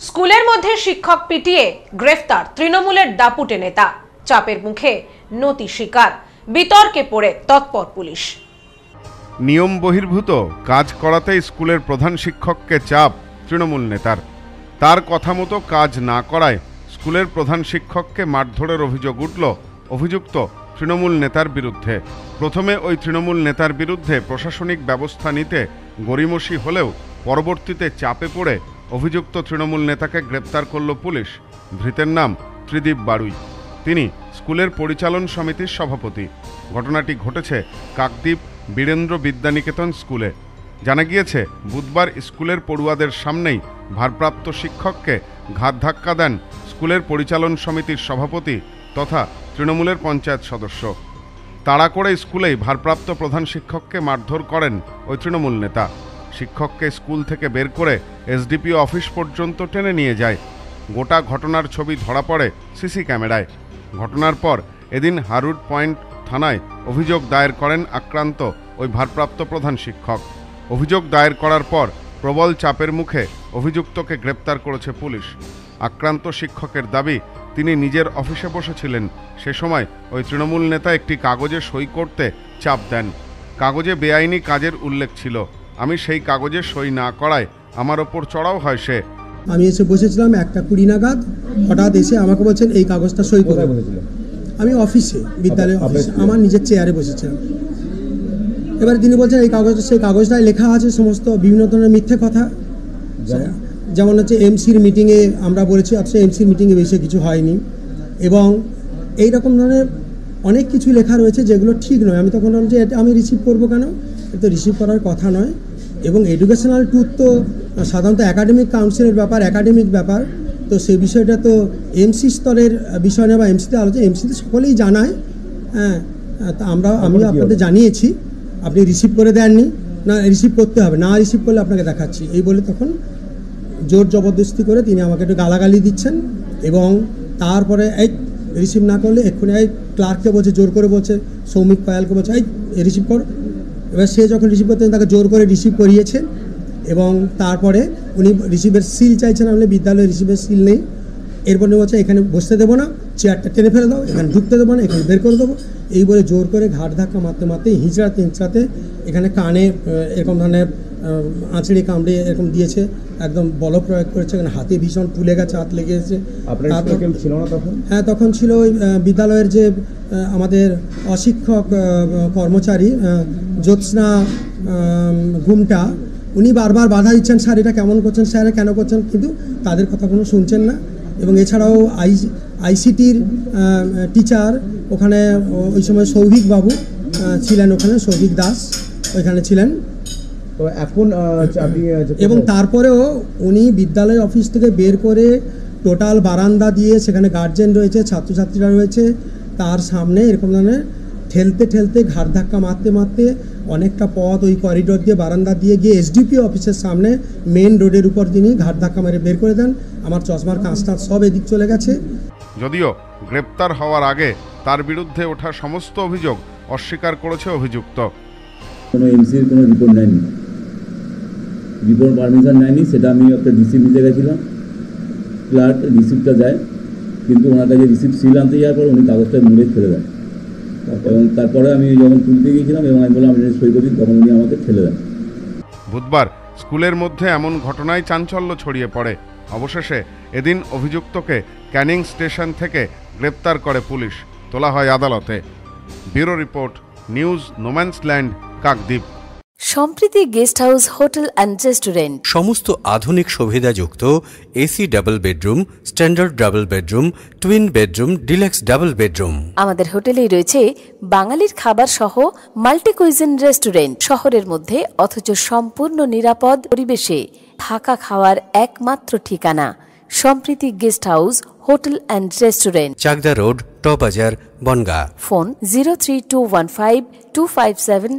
স্কুলের মধ্যে শিক্ষক পিটিয়ে গ্রেফতার তৃণমূলের দাপুটে নেতা। চাপের মুখে নতি স্বীকার, বিতর্কে পড়ে তৎপর পুলিশ। নিয়ম বহির্ভূত কাজ করাতে স্কুলের প্রধান শিক্ষককে চাপ তৃণমূল নেতার। তার কথা মতো কাজ না করায় স্কুলের প্রধান শিক্ষককে মারধরের অভিযোগ উঠল অভিযুক্ত তৃণমূল নেতার বিরুদ্ধে। প্রথমে ওই তৃণমূল নেতার বিরুদ্ধে প্রশাসনিক ব্যবস্থা নিতে গড়িমসি হলেও পরবর্তীতে চাপে পড়ে অভিযুক্ত তৃণমূল নেতাকে গ্রেপ্তার করল পুলিশ। ধৃতের নাম ত্রিদীপ বাড়ুই। তিনি স্কুলের পরিচালন সমিতির সভাপতি। ঘটনাটি ঘটেছে কাকদ্বীপ বীরেন্দ্র বিদ্যানিকেতন স্কুলে। জানা গিয়েছে, বুধবার স্কুলের পড়ুয়াদের সামনেই ভারপ্রাপ্ত শিক্ষককে ঘাত ধাক্কা দেন স্কুলের পরিচালন সমিতির সভাপতি তথা তৃণমূলের পঞ্চায়েত সদস্য। তাড়া করে স্কুলেই ভারপ্রাপ্ত প্রধান শিক্ষককে মারধর করেন ওই তৃণমূল নেতা। শিক্ষককে স্কুল থেকে বের করে এসডিপিও অফিস পর্যন্ত টেনে নিয়ে যায়। গোটা ঘটনার ছবি ধরা পড়ে সিসি ক্যামেরায়। ঘটনার পর এদিন হারুড পয়েন্ট থানায় অভিযোগ দায়ের করেন আক্রান্ত ওই ভারপ্রাপ্ত প্রধান শিক্ষক। অভিযোগ দায়ের করার পর প্রবল চাপের মুখে অভিযুক্তকে গ্রেপ্তার করেছে পুলিশ। আক্রান্ত শিক্ষকের দাবি, তিনি নিজের অফিসে বসেছিলেন। সে সময় ওই তৃণমূল নেতা একটি কাগজে সই করতে চাপ দেন। কাগজে বেআইনি কাজের উল্লেখ ছিল। আমি সেই কাগজে সই না করায় আমার ওপর চড়াও হয় সে। আমি এসে বসেছিলাম 1:20 নাগাদ, হঠাৎ এসে আমাকে বলছেন এই কাগজটা সই করে। আমি অফিসে, বিদ্যালয়ের অফিসে আমার নিজের চেয়ারে বসেছিলাম। এবার তিনি বলছেন এই কাগজটা, সেই কাগজটায় লেখা আছে সমস্ত বিভিন্ন ধরনের মিথ্যে কথা। যেমন হচ্ছে এমসির মিটিংয়ে আমরা বলেছি, অথচ এমসির মিটিংয়ে বেশি কিছু হয়নি, এবং এই রকম ধরনের অনেক কিছু লেখা রয়েছে যেগুলো ঠিক নয়। আমি তখন বললাম যে এটা আমি রিসিভ করবো কেন, এটা রিসিভ করার কথা নয়। এবং এডুকেশনাল ট্যুর তো সাধারণত একাডেমিক কাউন্সিলের ব্যাপার, একাডেমিক ব্যাপার, তো সেই বিষয়টা তো এমসি স্তরের বিষয় নয় বা এমসিতে আলোচনা, এমসিতে সকলেই জানায়। হ্যাঁ, তা আমি আপনাদের জানিয়েছি, আপনি রিসিভ করে দেননি, না রিসিভ করতে হবে, না রিসিভ করলে আপনাকে দেখাচ্ছি, এই বলে তখন জোর জবরদস্তি করে তিনি আমাকে একটু গালাগালি দিচ্ছেন। এবং তারপরে এই রিসিভ না করলে এক্ষুনি এই ক্লার্ককে বলছে, জোর করে বলছে, সৌমিক পায়ালকে বলছে এই রিসিভ করো। এবার সে যখন রিসিভ করতেন তাকে জোর করে রিসিভ করিয়েছে। এবং তারপরে উনি রিসিভের সিল চাইছেন, আমি বিদ্যালয়ে রিসিভের সিল নেই। এরপর বলছে এখানে বসতে দেবো না, চেয়ারটা টেনে ফেলে দাও, এখানে ঢুকতে দেবো না, এখানে বের করে দেবো, এই বলে জোর করে ঘাট ধাক্কা মারতে মারতে হিঁচড়াতে এখানে কানে এরকম ধরনের আঁচড়ে কামড়ে এরকম দিয়েছে, একদম বল প্রয়োগ করেছে। এখানে হাতে ভীষণ ফুলে গেছে, হাত লেগে গেছে। ছিল না তখন? হ্যাঁ, তখন ছিল ওই বিদ্যালয়ের যে আমাদের অশিক্ষক কর্মচারী জ্যোৎস্না ঘুমটা, উনি বারবার বাধা দিচ্ছেন, স্যার এটা কেমন করছেন, স্যার কেন করছেন, কিন্তু তাদের কথা কোনো শুনছেন না। এবং এছাড়াও আইসিটির টিচার ওখানে ওই সময় সৌভিক বাবু ছিলেন, ওখানে সৌভিক দাস ওইখানে ছিলেন। তো এখন এবং তারপরেও উনি বিদ্যালয় অফিস থেকে বের করে টোটাল বারান্দা দিয়ে, সেখানে গার্জেন রয়েছে, ছাত্রছাত্রীরা রয়েছে, তার সামনে এরকম ধরনের ঠেলতে ঘাট ধাক্কা মারতে অনেকটা পথ ওই করিডোর দিয়ে বারান্দা দিয়ে গিয়ে এসডিপিও অফিসের সামনে মেন রোডের উপর তিনি ঘাট ধাক্কা মেরে বের করে দেন। আমার চশমার কাঁচটা সব এদিক চলে গেছে। যদিও গ্রেপ্তার হওয়ার আগে তার বিরুদ্ধে ওঠা সমস্ত অভিযোগ অস্বীকার করেছে অভিযুক্ত। কোনো এমসির কোনো রিপোর্ট নেয়নি, রিপোর্ট পারমিশন নেয়নি, সেটা আমি একটা রিসিপ্ট নিতে গেছিলাম। ক্লার্ক রিসিপ্টটা দেয়, কিন্তু ওনার কাছে রিসিপ্ট সিল আনতে যাওয়ার পর উনি কাগজটা মুড়ে ফেলে দেন। এবং তারপরে আমি যখন তুলতে গিয়েছিলাম এবং আমি বললাম আমি সই করি, তখন উনি আমাকে ফেলে দেন। বুধবার স্কুলের মধ্যে এমন ঘটনায় চাঞ্চল্য ছড়িয়ে পড়ে। অবশেষে এদিন অভিযুক্তকে ক্যানিং স্টেশন থেকে গ্রেপ্তার করে পুলিশ, তোলা হয় আদালতে। Bureau report, news no man's land, Kakdwip. Sampriti guest house hotel and restaurant, সমস্ত আধুনিক সুবিধাযুক্ত AC double bedroom, standard double bedroom, twin bedroom, deluxe double bedroom. আমাদের হোটেলেই রয়েছে বাঙালির খাবার সহ মাল্টি কুইজিন রেস্টুরেন্ট। শহরের মধ্যে অথচ সম্পূর্ণ নিরাপদ পরিবেশে থাকা খাওয়ার একমাত্র ঠিকানা Sampriti guest house hotel and restaurant, Chakdah road, টবাজার, বনগাঁ। ফোন 03215 257